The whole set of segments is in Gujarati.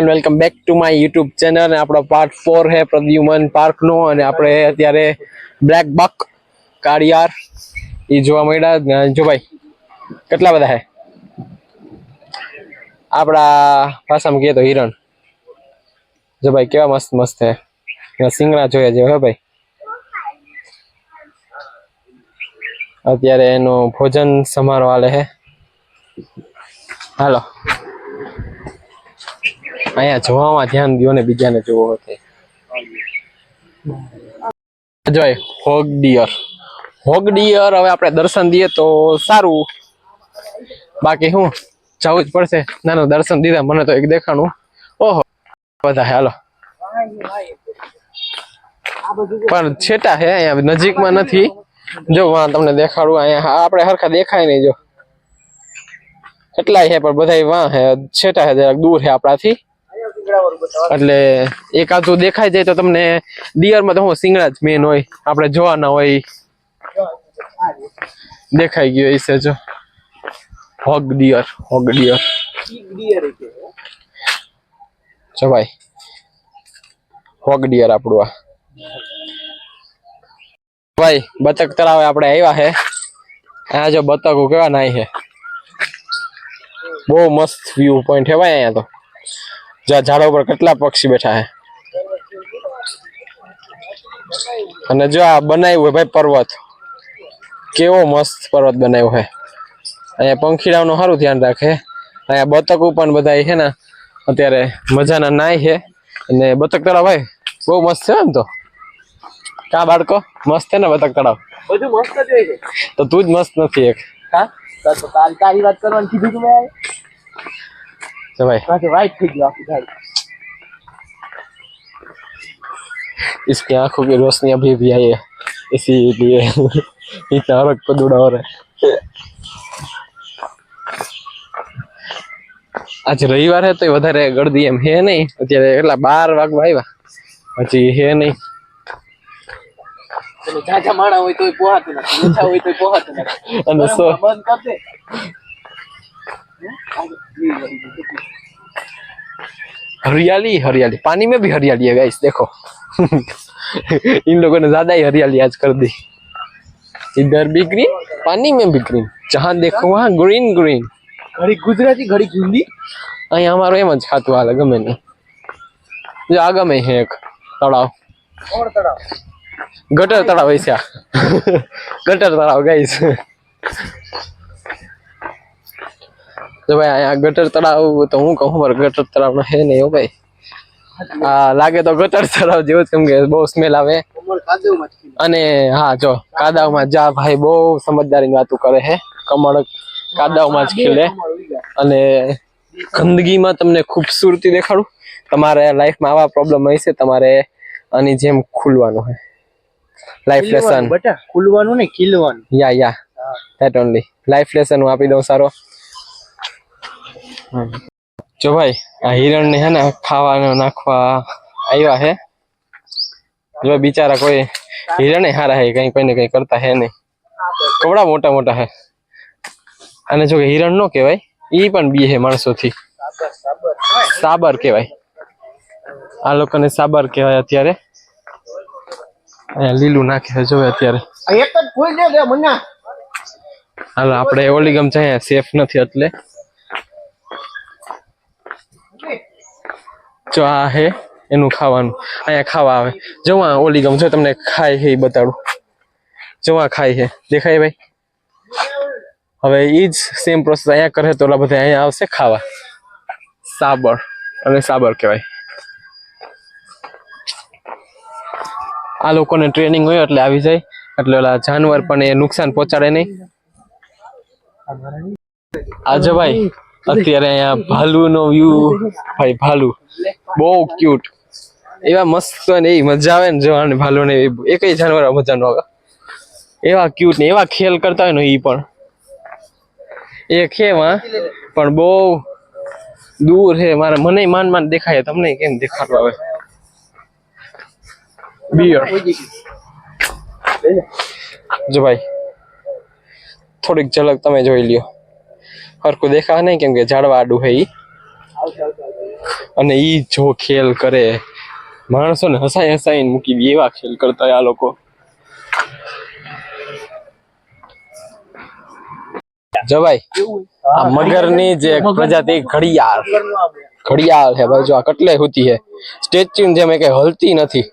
Welcome back to my YouTube channel અને આપણો પાર્ટ 4 હે પ્રદ્યુમન પાર્કનો અને આપણે અત્યારે બ્લેક બક કાળિયાર એ જોવા મળ્યા. જો ભાઈ કેટલા બધા હે, આપણા ભાષામાં કહીએ તો હિરણ. જો ભાઈ કેવા મસ્ત મસ્ત હે, સિંગડા જોયા જેવા હે ભાઈ. અત્યારે એનું ભોજન સમારોહ હાલે હે. હાલો અહીંયા જોવામાં ધ્યાન દો ને બીજાને જોવો હતો. જોય હોગ ડિયર હવે આપણે દર્શન દઈએ તો સારું, બાકી શું જવું જ પડશે. નાનું દર્શન દીધા, મને તો એક દેખાણું. ઓહો બધા હાલો, પણ છેટા હે અહીંયા નજીકમાં નથી. જો તમને દેખાડું, અહીંયા આપણે હરખા દેખાય નહીં. જો કેટલાય હે પણ બધા વાં હે, છેટા હે, જરાક દૂર હે આપણાથી. એટલે એકાદું દેખાઈ જાય તો તમને ડિયરમાં તો હું સિંગડા જ મેન હોય, આપણે જોવાના હોય. દેખાઈ ગયો એ છે. જો હોગ ડિયર જો ભાઈ, હોગ ડિયર આપણું આ ભાઈ. બતક તળાવે આપણે આવ્યા હે. આ જો બતકો કેવા નાય હે, બહુ મસ્ત વ્યૂ પોઈન્ટ હે ભાઈ અહીંયા તો. ઝાડા ઉપર કેટલા પક્ષી બેઠા હે. અને જો આ બનાવ્યું ભાઈ પર્વત, કેવો મસ્ત પર્વત બનાવ્યો હે. અહીંયા પંખીડાઓનું સારું ધ્યાન રાખે. અહીંયા બતકો પણ બધા છે ને અત્યારે મજાના નાય છે. અને બતક તળાવ ભાઈ બહુ મસ્ત છે ને. તો કા બાળકો મસ્ત છે ને બતક તળાવ? બધું મસ્ત જ હોય છે. તો તું જ મસ્ત નથી એક? હા તો તારી વાત કરવાની કીધું તું મેં. तो भाई वाइट થઈ ગયો આખું ઝાડ. इसकी आंखों की रोशनी अभी भी आई है, इसीलिए इतना रंग को दूड़ा हो रहा है. आज रविवार है तो વધારે ગળદી એમ હે નહીં. અત્યારે કેટલા 12 વાગવા આવ્યા, હજી હે નહીં. એટલે જાજા માણા હોય તોય પોહાતું નથી, ઓછા હોય તોય પોહાતું નથી. અને સો બંધ કર દે. हरियाली पानी में भी हरियाली है गाइस, देखो. इन लोगों ने ज्यादा ही हरियाली आज कर दी. इधर भी ग्रीन, पानी में भी ग्रीन, जहाँ देखो वहाँ ग्रीन. घड़ी गुजराती घड़ी हिंदी. અહીં અમારું એમ જ ખાતું હાલે, ગમે નહીં. જો આ ગમે છે એક તળાવ, ગટર તળાવ હોય છે. ગટર તળાવ ગાઈસ. तो भाई यहाँ गटर तलाव तो हूँ कहूँ पर गटर तलाव है नहीं हो भाई. लागे तो गटर तलाव जेव ज, केम के बहुत स्मेल आवे. अने हाँ जो कादाव में जा भाई बहु समझदारी वातों करे है. कमळ कादाव में ज खिले. अने गंदगी में तमने खूबसूरती देखाड़ू. तमारे लाइफ में आवा प्रॉब्लम हशे, तमारे आनी जेम खुलवानुं है. लाइफ लेसन बेटा, खुलवानुं नहीं खिलवानुं. या दैट ओनली लाइफ लेसन हूँ आपी दऊं सारो. जो भाई आ हिरण ने है ना खावा नाखवा आया है. जो बिचारा कोई हिरण हारा है, कहीं कोई ने कहीं करता है नहीं. कवड़ा मोटा मोटा है. अने जो हिरण नो कहेवाय, ई पण बी है माणसों थी. साबर कहेवाय. आ लोकोने साबर कहेवाय. अत्यारे લીલું નાખે જો અત્યારે. એક જ ફૂલ દે મને. હાલો આપણે ઓલીગમ છે, સેફ નથી એટલે. जो आ है एनु खावानुं अहींया खावा आवे. जो आ ओलीगम जो तमने खाय है ई बताडું. जो आ खाय है देखाय भाई. હવે ઈ જ સેમ પ્રોસેસ અહીંયા કરે તો ઓલા બધા અહીંયા આવશે ખાવા. સાબર અને સાબર કહેવાય. આ લોકોને ટ્રેનિંગ હોય એટલે આવી જાય, એટલે ઓલા જાનવર પણ એ નુકસાન પહોંચાડે નહીં. આજે ભાઈ અત્યારે અહીંયા ભાલુનો વ્યૂ ભાઈ. ભાલુ બહુ ક્યુટ, એવા મસ્ત ને એવી મજા આવે ને જોવાની. ભાલુ ને એકય જાનવર મજા ન આવે, એવા ક્યુટ ને એવા ખેલ કરતા હોય ને. ઈ પણ એક હે માં, પણ બહુ દૂર હે. મારે મને માંડ દેખાય, તમને કેમ દેખાડવા આવે. બિયર જો ભાઈ થોડીક ઝલક તમે જોઈ લ્યો. હરખું દેખા નહીં કેમ કે ઝાડવા આડું હે ઈ. અને ઈ જો ખેલ કરે માણસોને હસાઈને મૂકી દે એવા ખેલ કરતા હોય આ લોકો. જો ભાઈ આ મગરની જે એક પ્રજાતિ ઘડિયાળ है भाई. जो आ कटले होती है स्टेच्यू જેમ કે હલતી નથી.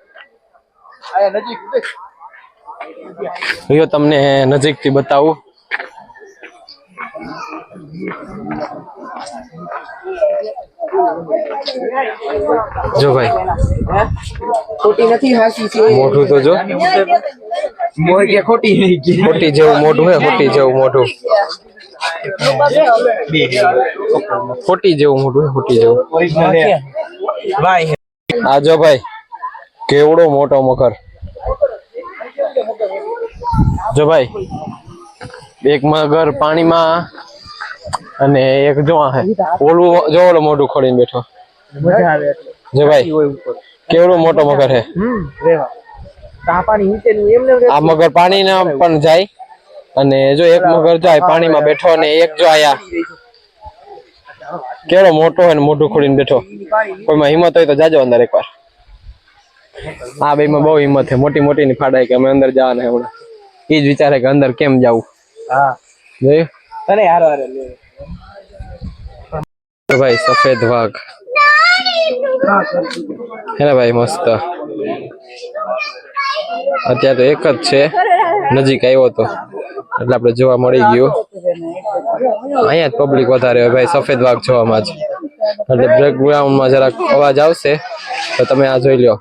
yo તમને નજીકથી બતાવું. જો ભાઈ ખોટી નથી હાસી છે મોઢું તો જો મોર કે ખોટી નહીં ખોટી જેવું મોઢું હે ખોટી જેવું મોઢું ખોટી જેવું મોઢું હે ખોટી જેવું ભાઈ આ જો ભાઈ કેવડો મોટો મગર. જો ભાઈ એક મગર પાણીમાં અને એક જો હે ઓલું જો ઓલો મોઢું ખોલીને બેઠો. મજા આવે જો ભાઈ કેવડો મોટો મગર હે. રેવા પાણી નીચેનું એમને આ મગર પાણીના પણ જાય અને જો એક મગર જાય પાણીમાં બેઠો અને એક જો આયા કેવડો મોટો હે ને મોઢું ખોલીને બેઠો. કોઈમાં હિંમત હોય તો જાજો અંદર એકવાર. આ બે માં બહુ હિંમત છે. મોટી મોટી ની ફાડાય કે અમે અંદર જવાના હમણાં. એ જ વિચારે કે અંદર કેમ જાવું. હા જોયું તને હારો હારો લે તો ભાઈ સફેદ વાઘ હે ને ભાઈ મસ્ત. અત્યારે તો એક જ છે નજીક આવ્યો તો એટલે આપણે જોવા મળી ગયું. અહીંયા જ પબ્લિક વધારે હોય ભાઈ સફેદ વાઘ જોવામાં જ. એટલે બેકગ્રાઉન્ડમાં જરાક અવાજ આવશે તો તમે આ જોઈ લો.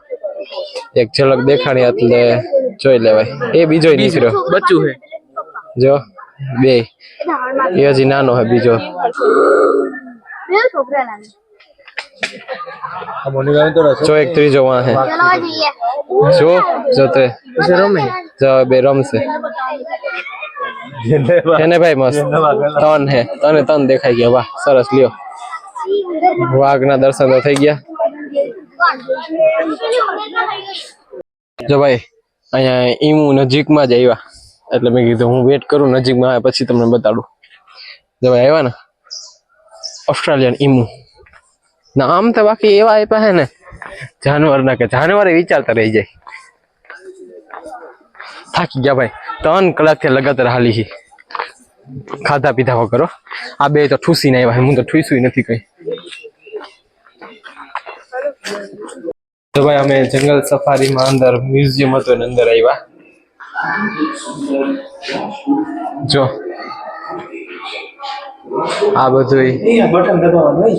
એક ઝલક દેખાણી એટલે જોઈ લેવાય. એ બીજો નીકળ્યો બચ્ચું હે જો બે એ હજી નાનો હે બીજો. જો એક ત્રીજો વાં હે જો તે રમે જો બે રમશે એને ભાઈ મસ્ત તન હે તન દેખાઈ ગયા. વાહ સરસ લ્યો વાઘના દર્શન તો થઈ ગયા. જો ભાઈ અહીંયા ઈમુ નજીકમાં જ આવ્યા એટલે મેં કીધું હું વેટ કરું નજીકમાં આવે પછી તમને બતાડું. જો ભાઈ આવ્યા ને ઓસ્ટ્રેલિયન ઈમુ ના આમ તો બાકી એવા આપ્યા હે ને જાનવર ના કે જાનવર વિચારતા રહી જાય. થાકી ગયા ભાઈ 3 કલાકથી લગાતાર હાલી હી ખાધા પીધા વગર. આ બે તો ઠૂસીને આવ્યા હું તો ઠૂસું નથી કઈ. તો ભાઈ અમે જંગલ સફારીમાં અંદર મ્યુઝિયમ હતો ને અંદર આવ્યા. જો આ બધું બટન દબાવવાનું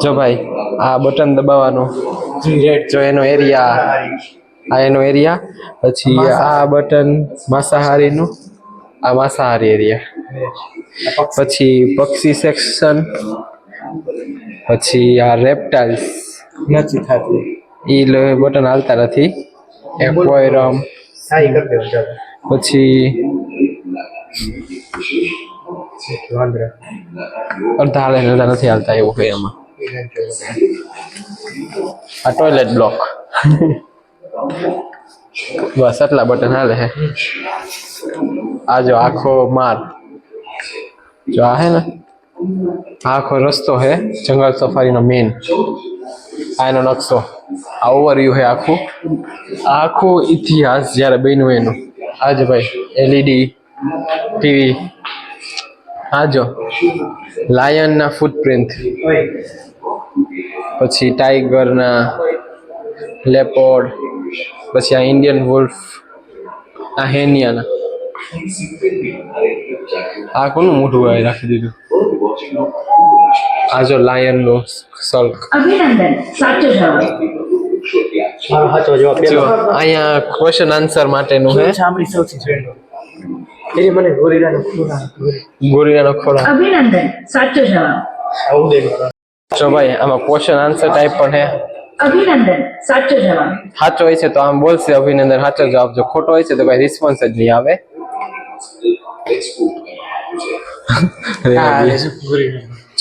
જો ભાઈ આ બટન દબાવવાનું જો એનો એરિયા આ એનો એરિયા. પછી આ બટન માંસાહારીનું આ માંસાહારી એરિયા. પછી પક્ષી સેક્શન. પછી આ રેપ્ટાઇલ્સ નથી થતું ઈ બટન હાલતા નથી. એક્વેરિયમ સાઈ કરી દેવું ચાલો પછી અડધા હાલે અડધા નથી હાલતા એવું કઈ એમાં. આ ટોયલેટ બ્લોક બસ એટલા બટન હાલે હે. આ જો આખો માર જો આ હે ને આખો રસ્તો હે જંગલ સફારીનો મેઇન. આ એનો નકશો આ ઓવરવ્યુ હે આખું આખો ઇતિહાસ જયારે બન્યું એનું. આજે ભાઈ એલઈડી ટીવી. આ જો લાયન ના ફૂટપ્રિન્ટ. પછી ટાઈગર ના લેપોર્ડ. પછી આ ઇન્ડિયન વુલ્ફ આ હેનિયાના. આ કોનું મોઢું આવી રાખી દીધું. આ જો લાયન નું સલ્ક. અભિનંદન સાચો જવાબ. સાચો જવાબ જો અહીંયા ક્વેશ્ચન આન્સર માટેનું હે. સાંભળી સૌથી શ્રેણી એની મને ગોરીલાનો ખોરાક. અભિનંદન સાચો જવાબ. આવું દે જો ભાઈ આમાં ક્વેશ્ચન આન્સર ટાઈપ પણ હે. અભિનંદન સાચો જવાબ. સાચો હોય છે તો આમ બોલશે અભિનંદન સાચો જવાબ. જો ખોટો હોય છે તો ભાઈ રિસ્પોન્સ જ નહીં આવે.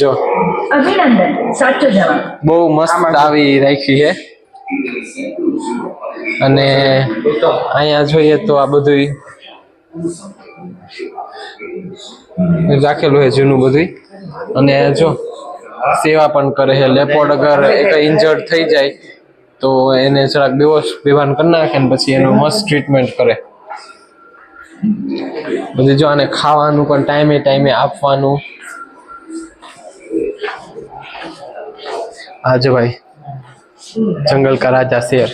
જો અભિનંદન સાચો જવાબ. બહુ મસ્ત આવી રાખી છે. અને અહીંયા જોઈએ તો આ બધું રાખેલું છે જૂનું બધું. અને જો સેવા પણ કરે છે. લેપોર્ડ અગર કઈ ઇન્જર્ડ થઈ જાય તો એને જરાક બેભાન કરી નાખે ને પછી એનું મસ્ત ટ્રીટમેન્ટ કરે. પછી જો આને ખાવાનું પણ ટાઈમે આપવાનું. આજે ભાઈ જંગલ કા રાજા શેર,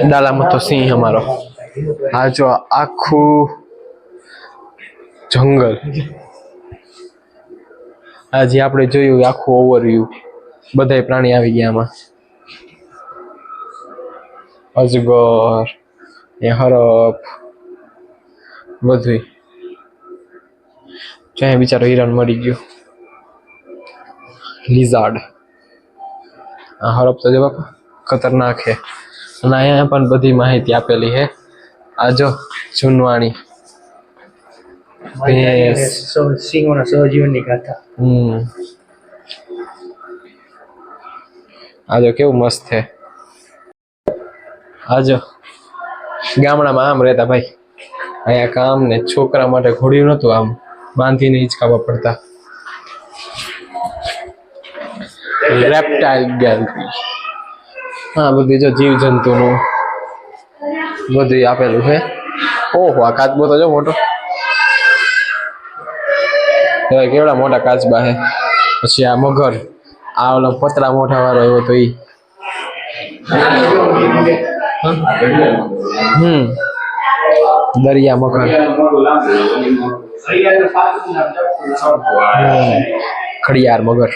ડાલામાં તો સિંહ અમારો. આ જો આખું જંગલ આજે આપણે જોયું આખું ઓવરવ્યુ, બધાય પ્રાણી આવી ગયા આમાં. અજગર, એ હરફ, બધું. ચાહે બિચારો હિરણ મરી ગયો. લિઝાર્ડ, આ હરફ તો જો બાપા ખતરનાક છે. અને અહીંયા પણ બધી માહિતી આપેલી છે. આ જો જૂનવાણી સિંહોના સહજીવનની ગાથા. આ જો કેવું મસ્ત છે. આ જો ગામડામાં આમ રહેતા ભાઈ. અહીંયા કામ ને છોકરા માટે ઘોડ્યું નતું, આમ બાંધીને હિંચકાવા પડતા. રેપ્ટાઇલ ગેલેરી, હા બધી જો જીવ જંતુનું બધું આપેલું છે. ઓહો આ કાચબો તો જો મોટો, કેવડા મોટા કાચબા છે. પછી આ મગર, આ ઓલો પતરા મોટા વાળો એવો તો ઈ. દરિયા મગર, ખડિયાર મગર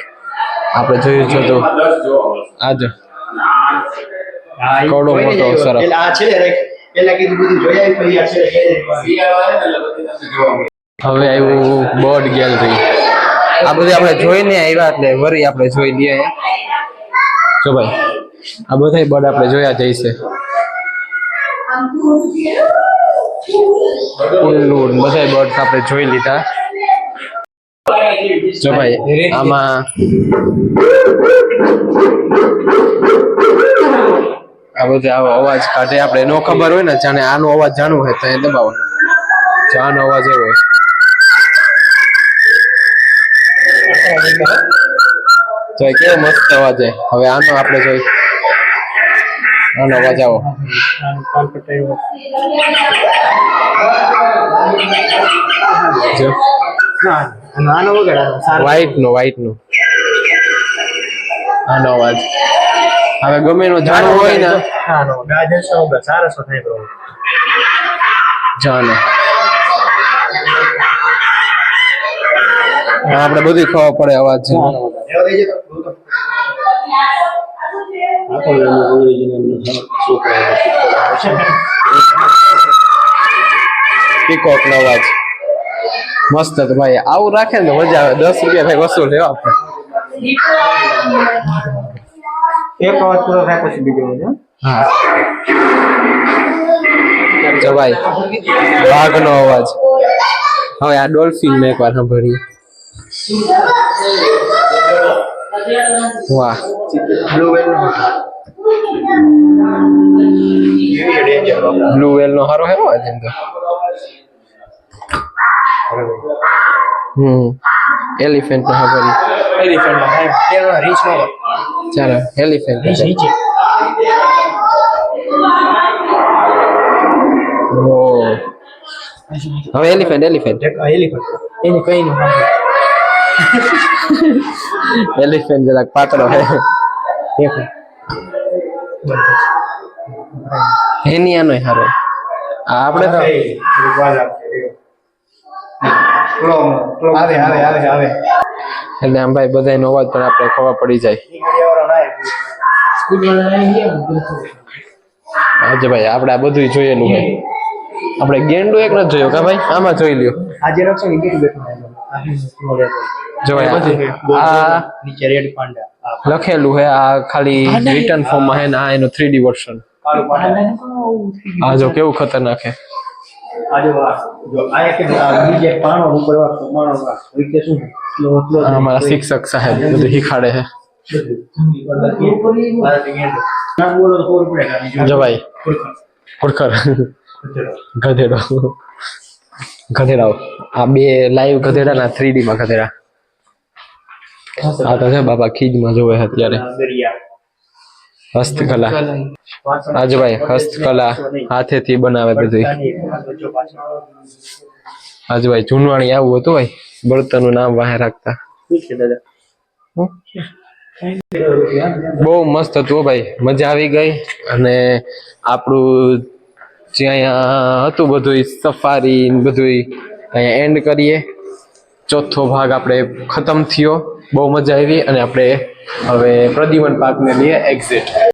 આપણે જોયું છે. તો આજ કવડો મોટો સરસ. હવે આવ્યું બર્ડ ગેલેરી. આ બધી આપણે જોઈને આવ્યા એટલે વરી આપણે જોઈ લઈએ. જો ભાઈ આ બધા બર્ડ આપણે જોયા જઈશે. ઉલ્લુ બધા બર્ડ આપણે જોઈ લીધા. જો ભાઈ આમાં આ બધે આવો અવાજ કાઢે. આપણે નો ખબર હોય ને જાણે આનો અવાજ જાણવો હોય તો એ દબાવવાનો. જો આનો અવાજ એવો હોય. તો કેવો મસ્ત અવાજ છે. હવે આનો આપણે જોઈ, આનો અવાજ આવો. જો વ્હાઈટ નો આનો અવાજ. હવે ગમે નો જાણવું હોય ને જાણે આપણે બધું ખબર પડે અવાજ છે. પીકોક નો અવાજ મસ્ત હતો ભાઈ. આવું રાખે ને મજા આવે. 10 રૂપિયા ભાઈ વસૂલ લેવા આપણે. એક અવાજ પૂરો થાય પછી બીજો. હા જો ભાઈ વાઘનો અવાજ. હવે આ ડોલ્ફિન ને એકવાર સાંભળીએ. વાહ બ્લુ વેલ નો હારો હેરો અવાજ એમ તો. એલિફન્ટ નો સાંભળીએ. એલિફન્ટ નો રીચ નો ચાલો એલિફન્ટ નીચે. હવે એલિફન્ટ એને કઈ નું એલિફન્ટ જરાક પાતળો હે. એની આનો હારો. આપણે તો આવે એટલે આમ ભાઈ બધાનો અવાજ પણ આપણે ખબર પડી જાય. આજે ભાઈ આપણે આ બધું જોયેલું હોય. આપણે ગેંડો એક નથી જોયો કા ભાઈ? આમાં જોઈ લ્યો. આજે રક્ષણ નીકળી બેઠો જો ભાઈ આ નીચે રેડ પાંડા લખેલું હે. આ ખાલી રિટર્ન ફોર્મ માં હે ને આ એનું 3D વર્ઝન. આ જો કેવું ખતરનાક હે. આજે જો આ કે બીજે પાણો ઉપર પાણો રીતે શું અમારા શિક્ષક સાહેબ બધું શીખાડે છે. જો ભાઈ ખુરખર ગધેડો. ગધેડાઓ આ બે લાઈવ ગધેડા ના 3D માં ગધેડા આ તો છે બાપા ખીજમાં જોવે અત્યારે દરિયા હસ્તકલા આજે ભાઈ હસ્તકલા હાથેથી બનાવે બધું આજે ભાઈ જૂનવાણી આવું હતું ભાઈ બળતણનું નામ વાહે રાખતા શું છે દાદા બહુ મસ્ત હતું હો ભાઈ મજા આવી ગઈ અને આપણું જે અહીંયા હતું બધું સફારી બધું અહીંયા એન્ડ કરીએ ચોથો ભાગ આપણે ખતમ થયો બહુ મજા આવી અને આપણે હવે પ્રદ્યુમન પાર્કને લઈએ એક્ઝિટ